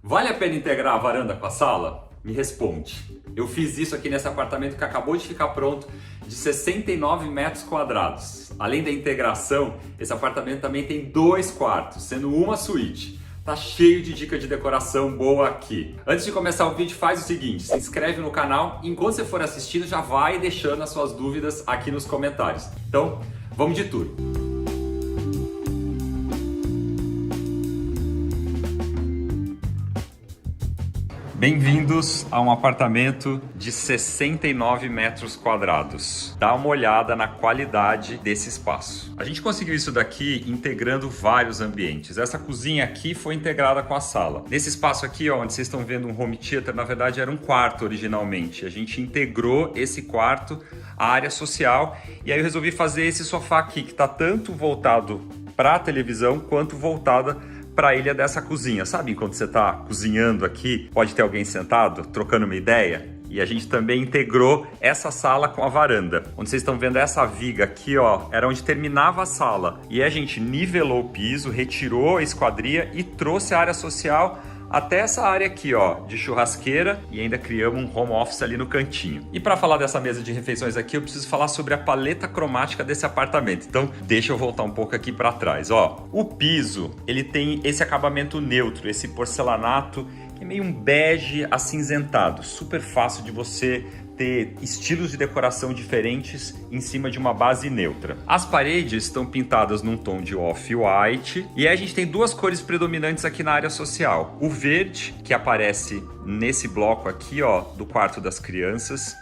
Vale a pena integrar a varanda com a sala? Me responde. Eu fiz isso aqui nesse apartamento que acabou de ficar pronto, de 69 metros quadrados. Além da integração, esse apartamento também tem 2 quartos, sendo uma suíte. Tá cheio de dica de decoração boa aqui. Antes de começar o vídeo, faz o seguinte, se inscreve no canal e enquanto você for assistindo, já vai deixando as suas dúvidas aqui nos comentários. Então, vamos de tour. Bem-vindos a um apartamento de 69 metros quadrados. Dá uma olhada na qualidade desse espaço. A gente conseguiu isso daqui integrando vários ambientes. Essa cozinha aqui foi integrada com a sala. Nesse espaço aqui, ó, onde vocês estão vendo um home theater, na verdade era um quarto originalmente. A gente integrou esse quarto à área social e aí eu resolvi fazer esse sofá aqui, que está tanto voltado para a televisão quanto voltada para a ilha dessa cozinha. Sabe quando você está cozinhando aqui, pode ter alguém sentado, trocando uma ideia? E a gente também integrou essa sala com a varanda. Onde vocês estão vendo essa viga aqui, ó, era onde terminava a sala. E a gente nivelou o piso, retirou a esquadria e trouxe a área social até essa área aqui, ó, de churrasqueira, e ainda criamos um home office ali no cantinho. E para falar dessa mesa de refeições aqui, eu preciso falar sobre a paleta cromática desse apartamento. Então, deixa eu voltar um pouco aqui para trás, ó. O piso, ele tem esse acabamento neutro, esse porcelanato, que é meio um bege acinzentado, super fácil de você ter estilos de decoração diferentes em cima de uma base neutra. As paredes estão pintadas num tom de off-white e aí a gente tem duas cores predominantes aqui na área social. O verde, que aparece nesse bloco aqui, ó, do quarto das crianças,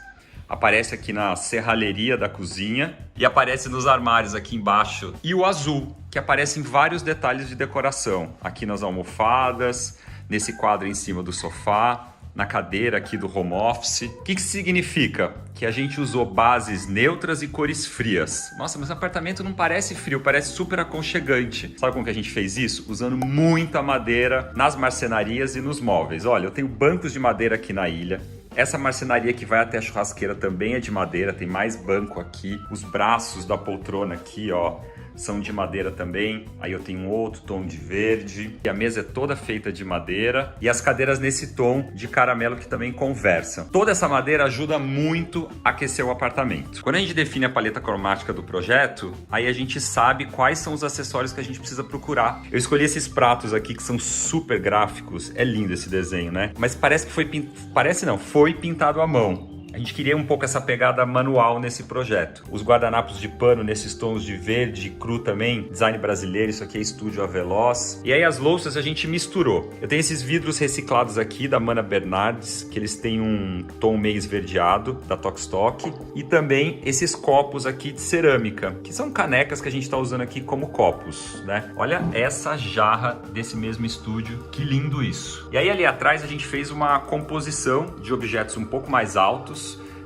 aparece aqui na serralheria da cozinha e aparece nos armários aqui embaixo. E o azul, que aparece em vários detalhes de decoração, aqui nas almofadas, nesse quadro em cima do sofá, na cadeira aqui do home office. O que significa? Que a gente usou bases neutras e cores frias. Nossa, mas o apartamento não parece frio, parece super aconchegante. Sabe como que a gente fez isso? Usando muita madeira nas marcenarias e nos móveis. Olha, eu tenho bancos de madeira aqui na ilha. Essa marcenaria que vai até a churrasqueira também é de madeira, tem mais banco aqui. Os braços da poltrona aqui, ó, são de madeira também. Aí eu tenho um outro tom de verde. E a mesa é toda feita de madeira. E as cadeiras nesse tom de caramelo que também conversam. Toda essa madeira ajuda muito a aquecer o apartamento. Quando a gente define a paleta cromática do projeto, aí a gente sabe quais são os acessórios que a gente precisa procurar. Eu escolhi esses pratos aqui que são super gráficos. É lindo esse desenho, né? Mas parece que foi pintado à mão. A gente queria um pouco essa pegada manual nesse projeto. Os guardanapos de pano nesses tons de verde e cru também, design brasileiro, isso aqui é Estúdio Aveloz. E aí as louças a gente misturou. Eu tenho esses vidros reciclados aqui da Mana Bernardes, que eles têm um tom meio esverdeado, da Tokstok. E também esses copos aqui de cerâmica, que são canecas que a gente está usando aqui como copos, né? Olha essa jarra desse mesmo estúdio, que lindo isso. E aí ali atrás a gente fez uma composição de objetos um pouco mais altos.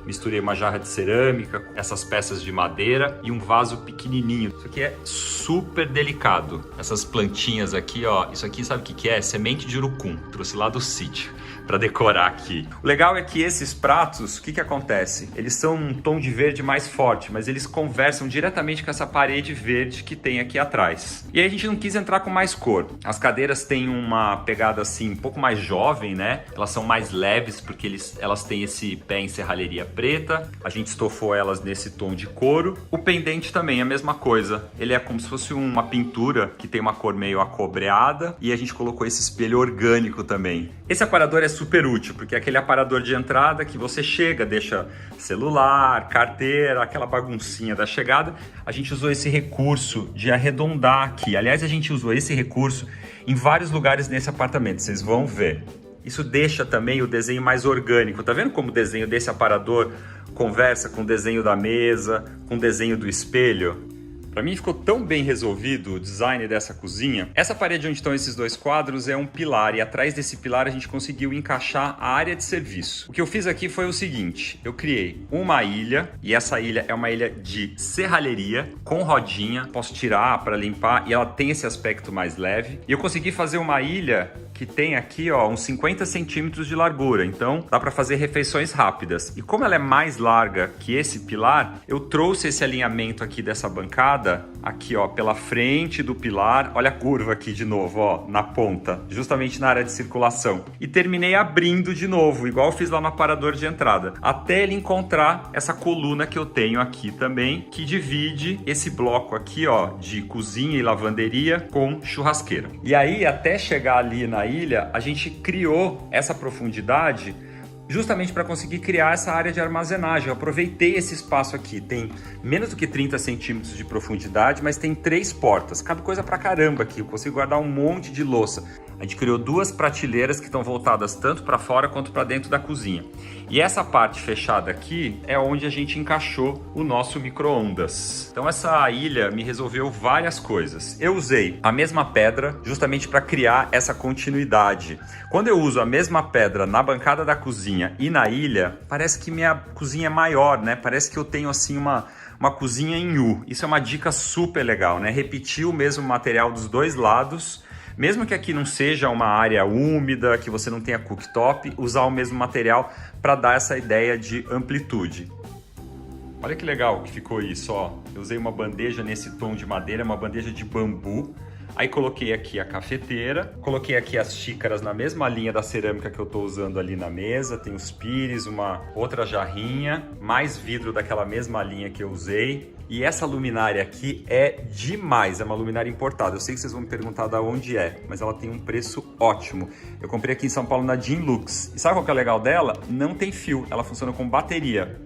Misturei uma jarra de cerâmica, essas peças de madeira e um vaso pequenininho. Isso aqui é super delicado. Essas plantinhas aqui, ó, isso aqui sabe o que é? Semente de urucum. Trouxe lá do sítio para decorar aqui. O legal é que esses pratos, o que acontece? Eles são um tom de verde mais forte, mas eles conversam diretamente com essa parede verde que tem aqui atrás. E aí a gente não quis entrar com mais cor. As cadeiras têm uma pegada assim um pouco mais jovem, né? Elas são mais leves porque elas têm esse pé em serralheria preta. A gente estofou elas nesse tom de couro. O pendente também é a mesma coisa. Ele é como se fosse uma pintura que tem uma cor meio acobreada e a gente colocou esse espelho orgânico também. Esse aparador é super útil, porque é aquele aparador de entrada que você chega, deixa celular, carteira, aquela baguncinha da chegada. A gente usou esse recurso de arredondar aqui. Aliás, a gente usou esse recurso em vários lugares nesse apartamento, vocês vão ver. Isso deixa também o desenho mais orgânico. Tá vendo como o desenho desse aparador conversa com o desenho da mesa, com o desenho do espelho? Para mim ficou tão bem resolvido o design dessa cozinha. Essa parede onde estão esses dois quadros é um pilar e atrás desse pilar a gente conseguiu encaixar a área de serviço. O que eu fiz aqui foi o seguinte, eu criei uma ilha e essa ilha é uma ilha de serralheria com rodinha, posso tirar para limpar e ela tem esse aspecto mais leve. E eu consegui fazer uma ilha que tem aqui, ó, uns 50 centímetros de largura, então dá para fazer refeições rápidas. E como ela é mais larga que esse pilar, eu trouxe esse alinhamento aqui dessa bancada, aqui, ó, pela frente do pilar. Olha a curva aqui de novo, ó, na ponta, justamente na área de circulação. E terminei abrindo de novo, igual eu fiz lá no aparador de entrada, até ele encontrar essa coluna que eu tenho aqui também, que divide esse bloco aqui, ó, de cozinha e lavanderia com churrasqueira. E aí, até chegar ali na ilha, a gente criou essa profundidade justamente para conseguir criar essa área de armazenagem. Eu aproveitei esse espaço aqui, tem menos do que 30 centímetros de profundidade, mas tem 3 portas, cabe coisa pra caramba aqui, eu consigo guardar um monte de louça. A gente criou 2 prateleiras que estão voltadas tanto para fora quanto para dentro da cozinha. E essa parte fechada aqui é onde a gente encaixou o nosso micro-ondas. Então essa ilha me resolveu várias coisas. Eu usei a mesma pedra justamente para criar essa continuidade. Quando eu uso a mesma pedra na bancada da cozinha e na ilha, parece que minha cozinha é maior, né? Parece que eu tenho assim uma cozinha em U. Isso é uma dica super legal, né? Repetir o mesmo material dos 2 lados. Mesmo que aqui não seja uma área úmida, que você não tenha cooktop, usar o mesmo material para dar essa ideia de amplitude. Olha que legal que ficou isso, ó. Eu usei uma bandeja nesse tom de madeira, uma bandeja de bambu. Aí coloquei aqui a cafeteira, coloquei aqui as xícaras na mesma linha da cerâmica que eu estou usando ali na mesa. Tem os pires, uma outra jarrinha, mais vidro daquela mesma linha que eu usei. E essa luminária aqui é demais, é uma luminária importada. Eu sei que vocês vão me perguntar de onde é, mas ela tem um preço ótimo. Eu comprei aqui em São Paulo na Dinlux. E sabe qual que é o legal dela? Não tem fio, ela funciona com bateria.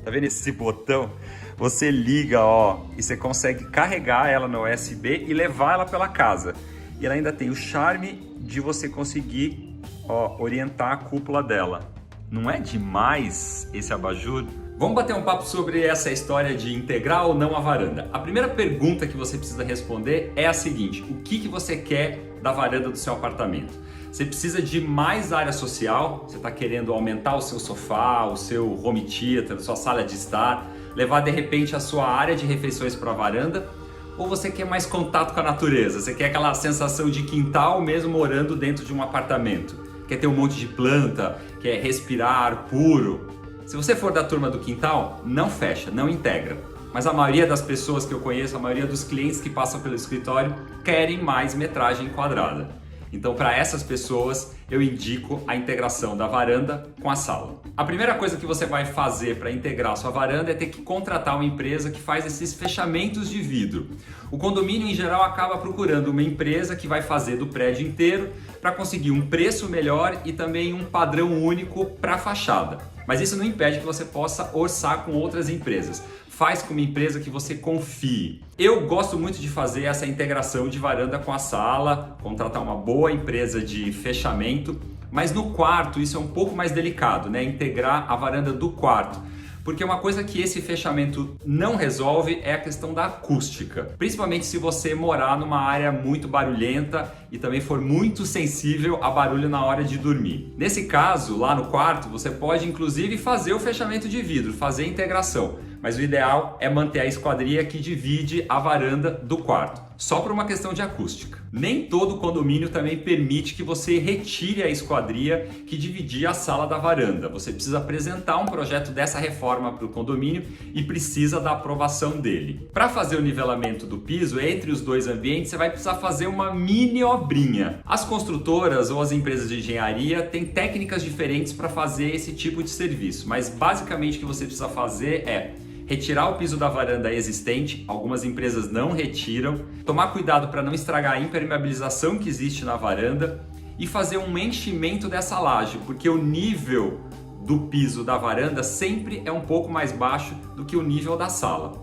Tá vendo esse botão? Você liga, ó, e você consegue carregar ela no USB e levar ela pela casa. E ela ainda tem o charme de você conseguir, ó, orientar a cúpula dela. Não é demais esse abajur? Vamos bater um papo sobre essa história de integrar ou não a varanda. A primeira pergunta que você precisa responder é a seguinte: o que você quer da varanda do seu apartamento? Você precisa de mais área social? Você está querendo aumentar o seu sofá, o seu home theater, a sua sala de estar, levar de repente a sua área de refeições para a varanda? Ou você quer mais contato com a natureza? Você quer aquela sensação de quintal mesmo morando dentro de um apartamento? Quer ter um monte de planta? Quer respirar ar puro? Se você for da turma do quintal, não fecha, não integra. Mas a maioria das pessoas que eu conheço, a maioria dos clientes que passam pelo escritório, querem mais metragem quadrada. Então, para essas pessoas, eu indico a integração da varanda com a sala. A primeira coisa que você vai fazer para integrar a sua varanda é ter que contratar uma empresa que faz esses fechamentos de vidro. O condomínio, em geral, acaba procurando uma empresa que vai fazer do prédio inteiro para conseguir um preço melhor e também um padrão único para a fachada. Mas isso não impede que você possa orçar com outras empresas. Faz com uma empresa que você confie. Eu gosto muito de fazer essa integração de varanda com a sala, contratar uma boa empresa de fechamento, mas no quarto isso é um pouco mais delicado, né? Integrar a varanda do quarto. Porque uma coisa que esse fechamento não resolve é a questão da acústica. Principalmente se você morar numa área muito barulhenta e também for muito sensível a barulho na hora de dormir. Nesse caso, lá no quarto, você pode inclusive fazer o fechamento de vidro, fazer a integração. Mas o ideal é manter a esquadria que divide a varanda do quarto, só por uma questão de acústica. Nem todo condomínio também permite que você retire a esquadria que dividia a sala da varanda. Você precisa apresentar um projeto dessa reforma para o condomínio e precisa da aprovação dele. Para fazer o nivelamento do piso entre os 2 ambientes, você vai precisar fazer uma mini obrinha. As construtoras ou as empresas de engenharia têm técnicas diferentes para fazer esse tipo de serviço, mas basicamente o que você precisa fazer é retirar o piso da varanda existente, algumas empresas não retiram, tomar cuidado para não estragar a impermeabilização que existe na varanda e fazer um enchimento dessa laje, porque o nível do piso da varanda sempre é um pouco mais baixo do que o nível da sala.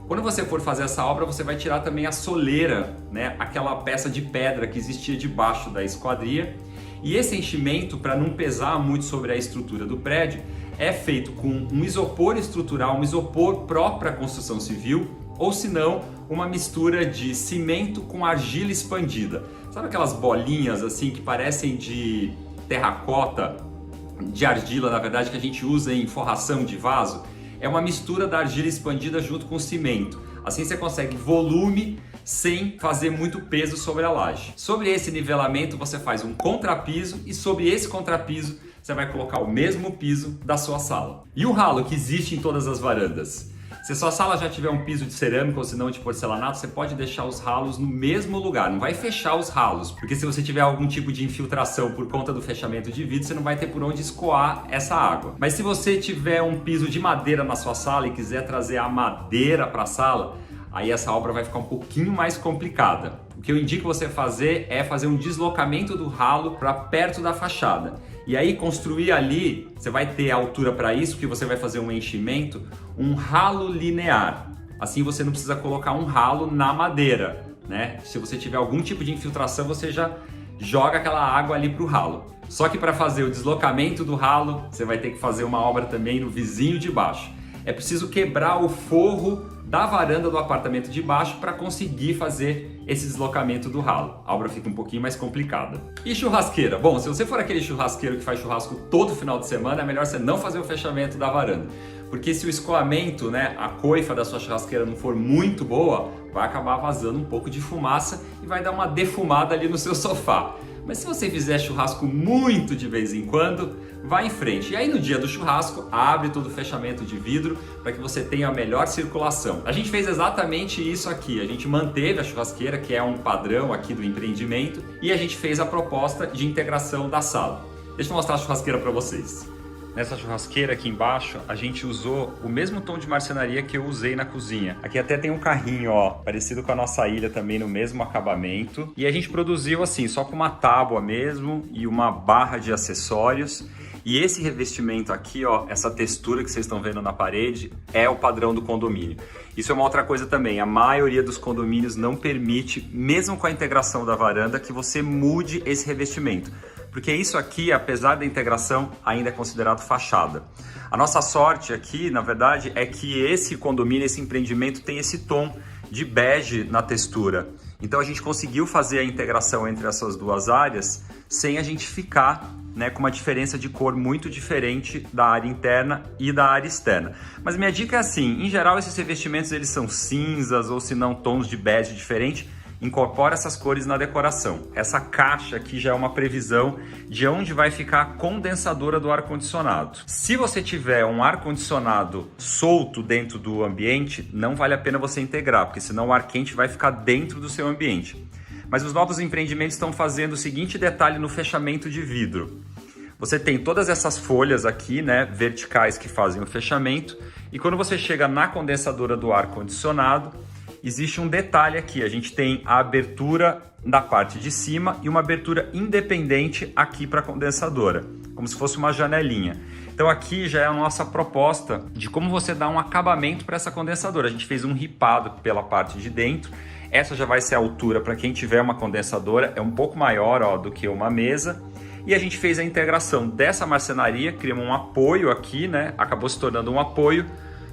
Quando você for fazer essa obra, você vai tirar também a soleira, né? Aquela peça de pedra que existia debaixo da esquadria. E esse enchimento, para não pesar muito sobre a estrutura do prédio, é feito com um isopor estrutural, um isopor próprio para construção civil, ou se não, uma mistura de cimento com argila expandida. Sabe aquelas bolinhas assim que parecem de terracota, de argila, na verdade, que a gente usa em forração de vaso? É uma mistura da argila expandida junto com o cimento. Assim você consegue volume sem fazer muito peso sobre a laje. Sobre esse nivelamento você faz um contrapiso e sobre esse contrapiso você vai colocar o mesmo piso da sua sala. E o ralo que existe em todas as varandas? Se a sua sala já tiver um piso de cerâmica ou se não de porcelanato, você pode deixar os ralos no mesmo lugar, não vai fechar os ralos, porque se você tiver algum tipo de infiltração por conta do fechamento de vidro, você não vai ter por onde escoar essa água. Mas se você tiver um piso de madeira na sua sala e quiser trazer a madeira para a sala, aí essa obra vai ficar um pouquinho mais complicada. O que eu indico você fazer é fazer um deslocamento do ralo para perto da fachada. E aí construir ali, você vai ter altura para isso, que você vai fazer um enchimento, um ralo linear. Assim você não precisa colocar um ralo na madeira, né? Se você tiver algum tipo de infiltração, você já joga aquela água ali para o ralo. Só que para fazer o deslocamento do ralo, você vai ter que fazer uma obra também no vizinho de baixo. É preciso quebrar o forro da varanda do apartamento de baixo para conseguir fazer esse deslocamento do ralo. A obra fica um pouquinho mais complicada. E churrasqueira? Bom, se você for aquele churrasqueiro que faz churrasco todo final de semana, é melhor você não fazer o fechamento da varanda. Porque se o escoamento, né, a coifa da sua churrasqueira não for muito boa, vai acabar vazando um pouco de fumaça e vai dar uma defumada ali no seu sofá. Mas se você fizer churrasco muito de vez em quando, vá em frente. E aí no dia do churrasco, abre todo o fechamento de vidro para que você tenha a melhor circulação. A gente fez exatamente isso aqui. A gente manteve a churrasqueira, que é um padrão aqui do empreendimento, e a gente fez a proposta de integração da sala. Deixa eu mostrar a churrasqueira para vocês. Nessa churrasqueira aqui embaixo, a gente usou o mesmo tom de marcenaria que eu usei na cozinha. Aqui até tem um carrinho, ó, parecido com a nossa ilha também, no mesmo acabamento. E a gente produziu assim, só com uma tábua mesmo e uma barra de acessórios. E esse revestimento aqui, ó, essa textura que vocês estão vendo na parede, é o padrão do condomínio. Isso é uma outra coisa também, a maioria dos condomínios não permite, mesmo com a integração da varanda, que você mude esse revestimento. Porque isso aqui, apesar da integração, ainda é considerado fachada. A nossa sorte aqui, na verdade, é que esse condomínio, esse empreendimento tem esse tom de bege na textura. Então a gente conseguiu fazer a integração entre essas duas áreas sem a gente ficar, né, com uma diferença de cor muito diferente da área interna e da área externa. Mas minha dica é assim, em geral esses revestimentos eles são cinzas ou se não tons de bege diferente. Incorpora essas cores na decoração. Essa caixa aqui já é uma previsão de onde vai ficar a condensadora do ar-condicionado. Se você tiver um ar-condicionado solto dentro do ambiente, não vale a pena você integrar, porque senão o ar quente vai ficar dentro do seu ambiente. Mas os novos empreendimentos estão fazendo o seguinte detalhe no fechamento de vidro. Você tem todas essas folhas aqui, né, verticais que fazem o fechamento, e quando você chega na condensadora do ar-condicionado, existe um detalhe aqui, a gente tem a abertura da parte de cima e uma abertura independente aqui para a condensadora, como se fosse uma janelinha. Então aqui já é a nossa proposta de como você dá um acabamento para essa condensadora. A gente fez um ripado pela parte de dentro, essa já vai ser a altura para quem tiver uma condensadora, é um pouco maior, ó, do que uma mesa. E a gente fez a integração dessa marcenaria, criamos um apoio aqui, né? Acabou se tornando um apoio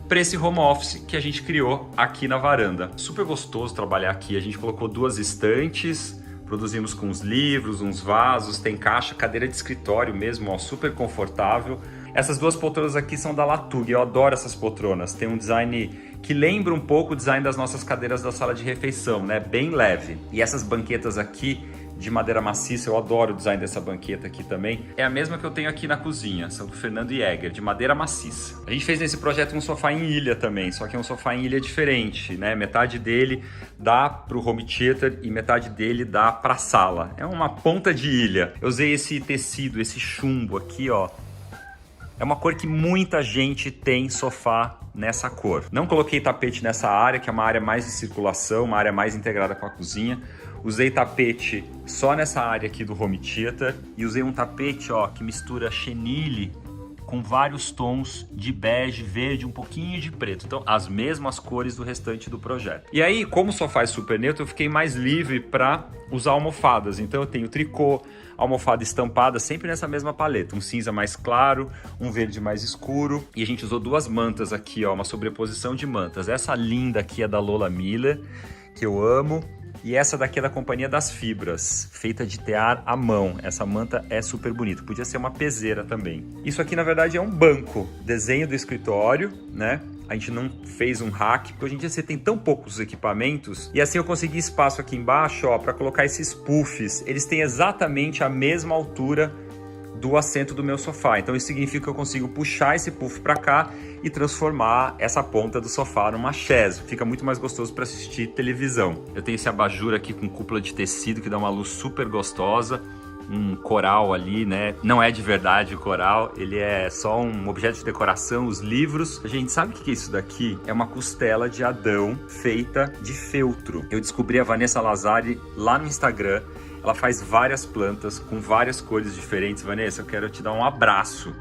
para esse home office que a gente criou aqui na varanda. Super gostoso trabalhar aqui, a gente colocou duas estantes, produzimos com uns livros, uns vasos, tem caixa, cadeira de escritório mesmo, ó, super confortável. Essas duas poltronas aqui são da Latug, eu adoro essas poltronas, tem um design que lembra um pouco o design das nossas cadeiras da sala de refeição, né? Bem leve. E essas banquetas aqui de madeira maciça, eu adoro o design dessa banqueta aqui também. É a mesma que eu tenho aqui na cozinha, são do Fernando Jäger, de madeira maciça. A gente fez nesse projeto um sofá em ilha também, só que é um sofá em ilha diferente, né? Metade dele dá pro home theater e metade dele dá pra sala. É uma ponta de ilha. Eu usei esse tecido, esse chumbo aqui, ó. É uma cor que muita gente tem sofá nessa cor. Não coloquei tapete nessa área, que é uma área mais de circulação, uma área mais integrada com a cozinha. Usei tapete só nessa área aqui do home theater e usei um tapete, ó, que mistura chenille com vários tons de bege, verde, um pouquinho de preto. Então, as mesmas cores do restante do projeto. E aí, como o sofá é super neutro, eu fiquei mais livre para usar almofadas. Então, eu tenho tricô, almofada estampada, sempre nessa mesma paleta. Um cinza mais claro, um verde mais escuro. E a gente usou duas mantas aqui, ó, uma sobreposição de mantas. Essa linda aqui é da Lola Miller, que eu amo. E essa daqui é da Companhia das Fibras, feita de tear à mão. Essa manta é super bonita, podia ser uma peseira também. Isso aqui, na verdade, é um banco, desenho do escritório, né? A gente não fez um rack, porque hoje em dia você tem tão poucos equipamentos. E assim eu consegui espaço aqui embaixo, ó, para colocar esses puffs. Eles têm exatamente a mesma altura do assento do meu sofá. Então isso significa que eu consigo puxar esse puff para cá e transformar essa ponta do sofá numa chaise. Fica muito mais gostoso para assistir televisão. Eu tenho esse abajur aqui com cúpula de tecido que dá uma luz super gostosa. Um coral ali, né? Não é de verdade o coral, ele é só um objeto de decoração, os livros. Gente, sabe o que é isso daqui? É uma costela de Adão feita de feltro. Eu descobri a Vanessa Lazari lá no Instagram. Ela faz várias plantas com várias cores diferentes. Vanessa, eu quero te dar um abraço,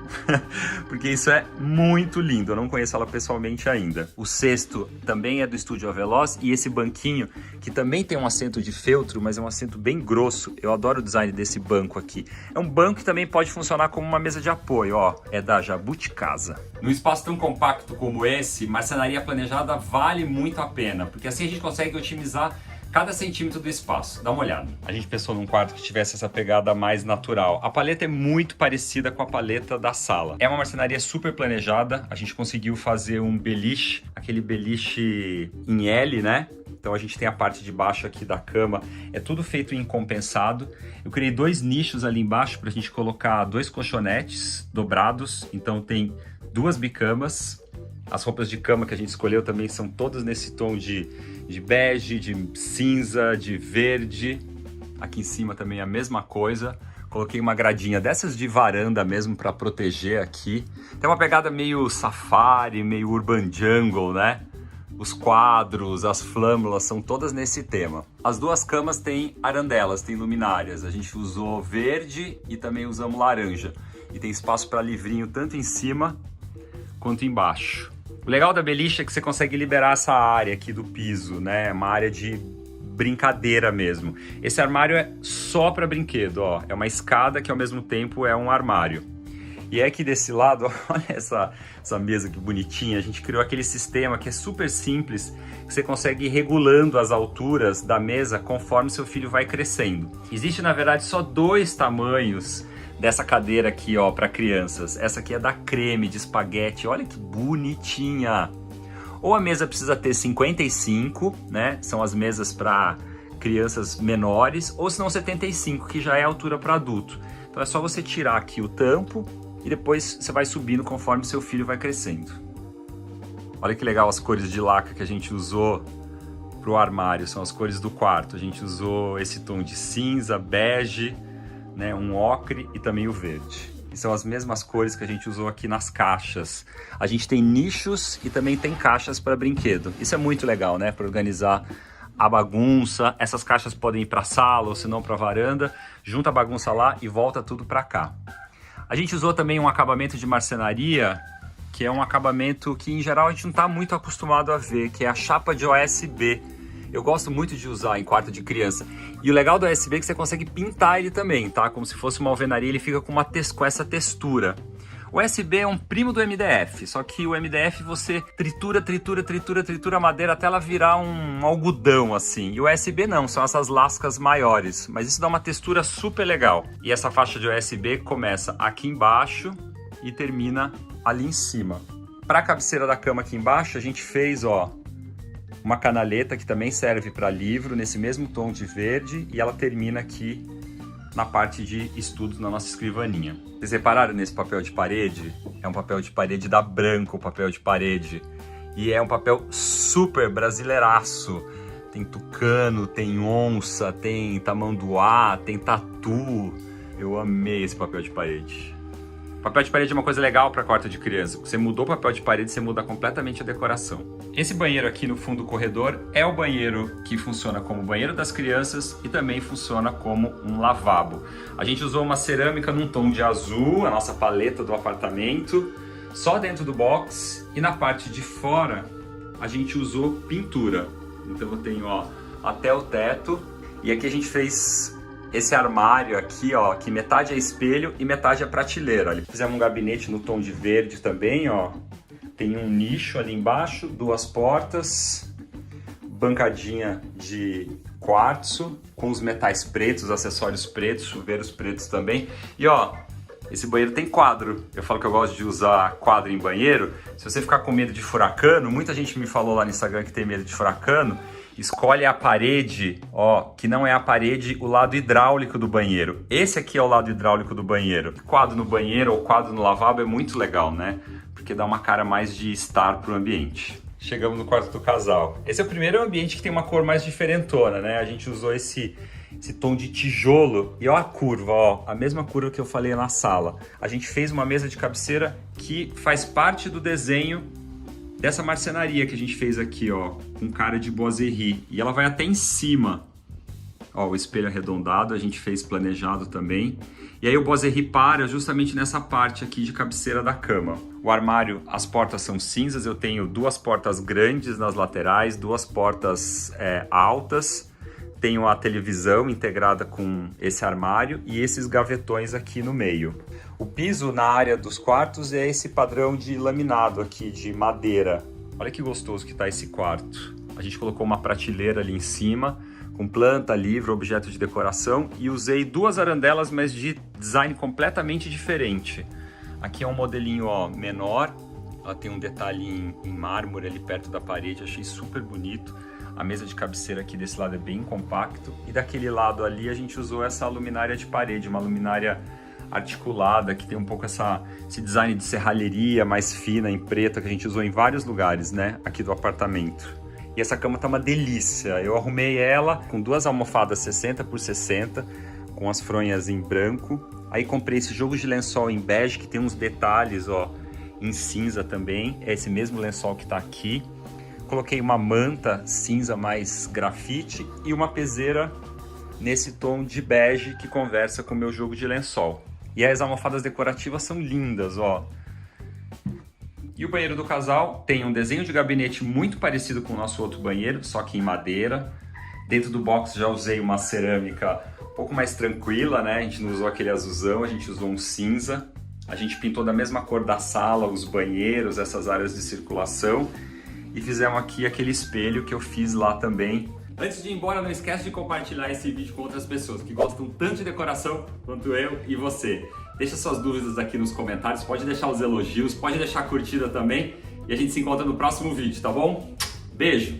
porque isso é muito lindo. Eu não conheço ela pessoalmente ainda. O cesto também é do Estúdio Aveloz e esse banquinho, que também tem um assento de feltro, mas é um assento bem grosso. Eu adoro o design desse banco aqui. É um banco que também pode funcionar como uma mesa de apoio, ó. É da Jabuticasa. Num espaço tão compacto como esse, marcenaria planejada vale muito a pena, porque assim a gente consegue otimizar cada centímetro do espaço. Dá uma olhada. A gente pensou num quarto que tivesse essa pegada mais natural. A paleta é muito parecida com a paleta da sala. É uma marcenaria super planejada. A gente conseguiu fazer um beliche, aquele beliche em L, né? Então a gente tem a parte de baixo aqui da cama. É tudo feito em compensado. Eu criei 2 nichos ali embaixo para a gente colocar 2 colchonetes dobrados. Então tem 2 bicamas. As roupas de cama que a gente escolheu também são todas nesse tom de bege, de cinza, de verde. Aqui em cima também a mesma coisa. Coloquei uma gradinha dessas de varanda mesmo para proteger aqui. Tem uma pegada meio safari, meio urban jungle, né? Os quadros, as flâmulas são todas nesse tema. As 2 camas têm arandelas, têm luminárias. A gente usou verde e também usamos laranja. E tem espaço para livrinho tanto em cima quanto embaixo. O legal da beliche é que você consegue liberar essa área aqui do piso, né? Uma área de brincadeira mesmo. Esse armário é só para brinquedo, ó. É uma escada que ao mesmo tempo é um armário. E é aqui desse lado, olha essa mesa que bonitinha. A gente criou aquele sistema que é super simples, que você consegue ir regulando as alturas da mesa conforme seu filho vai crescendo. Existe, na verdade, só 2 tamanhos dessa cadeira aqui, ó, para crianças. Essa aqui é da Creme, de espaguete. Olha que bonitinha. Ou a mesa precisa ter 55, né? São as mesas para crianças menores, ou se não 75, que já é a altura para adulto. Então é só você tirar aqui o tampo e depois você vai subindo conforme seu filho vai crescendo. Olha que legal as cores de laca que a gente usou pro armário, são as cores do quarto. A gente usou esse tom de cinza, bege, né, um ocre e também o verde. E são as mesmas cores que a gente usou aqui nas caixas. A gente tem nichos e também tem caixas para brinquedo. Isso é muito legal, né, para organizar a bagunça. Essas caixas podem ir para a sala ou se não para a varanda. Junta a bagunça lá e volta tudo para cá. A gente usou também um acabamento de marcenaria, que é um acabamento que em geral a gente não está muito acostumado a ver, que é a chapa de OSB. Eu gosto muito de usar em quarto de criança. E o legal do OSB é que você consegue pintar ele também, tá? Como se fosse uma alvenaria, ele fica com essa textura. O USB é um primo do MDF, só que o MDF você tritura a madeira até ela virar um algodão assim. E o USB não, são essas lascas maiores, mas isso dá uma textura super legal. E essa faixa de USB começa aqui embaixo e termina ali em cima. Para a cabeceira da cama aqui embaixo, a gente fez, ó, uma canaleta que também serve para livro, nesse mesmo tom de verde, e ela termina aqui na parte de estudos na nossa escrivaninha. Vocês repararam nesse papel de parede? É um papel de parede da Branco, o papel de parede. E é um papel super brasileiraço. Tem tucano, tem onça, tem tamanduá, tem tatu. Eu amei esse papel de parede. Papel de parede é uma coisa legal para quarto de criança. Você mudou o papel de parede, você muda completamente a decoração. Esse banheiro aqui no fundo do corredor é o banheiro que funciona como banheiro das crianças e também funciona como um lavabo. A gente usou uma cerâmica num tom de azul, a nossa paleta do apartamento, só dentro do box, e na parte de fora a gente usou pintura. Então eu tenho, ó, até o teto, e aqui a gente fez esse armário aqui, ó, que metade é espelho e metade é prateleira. Ali fizemos um gabinete no tom de verde também, ó. Tem um nicho ali embaixo, 2 portas, bancadinha de quartzo com os metais pretos, acessórios pretos, chuveiros pretos também. E ó, esse banheiro tem quadro. Eu falo que eu gosto de usar quadro em banheiro. Se você ficar com medo de furacano, muita gente me falou lá no Instagram que tem medo de furacano, escolhe a parede, ó, que não é a parede, o lado hidráulico do banheiro. Esse aqui é o lado hidráulico do banheiro. Quadro no banheiro ou quadro no lavabo é muito legal, né? Porque dá uma cara mais de estar pro ambiente. Chegamos no quarto do casal. Esse é o primeiro ambiente que tem uma cor mais diferentona, né? A gente usou esse tom de tijolo e ó a curva, ó, a mesma curva que eu falei na sala. A gente fez uma mesa de cabeceira que faz parte do desenho dessa marcenaria que a gente fez aqui, ó, com cara de boiserie. E ela vai até em cima. Ó, o espelho arredondado a gente fez planejado também. E aí o boiserie para justamente nessa parte aqui de cabeceira da cama. O armário, as portas são cinzas, eu tenho duas portas grandes nas laterais, duas portas altas. Tenho a televisão integrada com esse armário e esses gavetões aqui no meio. O piso na área dos quartos é esse padrão de laminado aqui, de madeira. Olha que gostoso que tá esse quarto. A gente colocou uma prateleira ali em cima, com planta, livro, objeto de decoração, e usei duas arandelas, mas de design completamente diferente. Aqui é um modelinho, ó, menor, ela tem um detalhe em mármore ali perto da parede, achei super bonito. A mesa de cabeceira aqui desse lado é bem compacto, e daquele lado ali a gente usou essa luminária de parede, uma luminária articulada, que tem um pouco esse design de serralheria mais fina, em preto, que a gente usou em vários lugares, né, aqui do apartamento. E essa cama tá uma delícia. Eu arrumei ela com duas almofadas 60 por 60, com as fronhas em branco. Aí comprei esse jogo de lençol em bege, que tem uns detalhes, ó, em cinza também. É esse mesmo lençol que tá aqui. Coloquei uma manta cinza mais grafite e uma peseira nesse tom de bege que conversa com o meu jogo de lençol. E as almofadas decorativas são lindas, ó. E o banheiro do casal tem um desenho de gabinete muito parecido com o nosso outro banheiro, só que em madeira. Dentro do box já usei uma cerâmica um pouco mais tranquila, né? A gente não usou aquele azulzão, a gente usou um cinza. A gente pintou da mesma cor da sala, os banheiros, essas áreas de circulação. E fizemos aqui aquele espelho que eu fiz lá também. Antes de ir embora, não esquece de compartilhar esse vídeo com outras pessoas que gostam tanto de decoração quanto eu e você. Deixa suas dúvidas aqui nos comentários, pode deixar os elogios, pode deixar a curtida também. E a gente se encontra no próximo vídeo, tá bom? Beijo!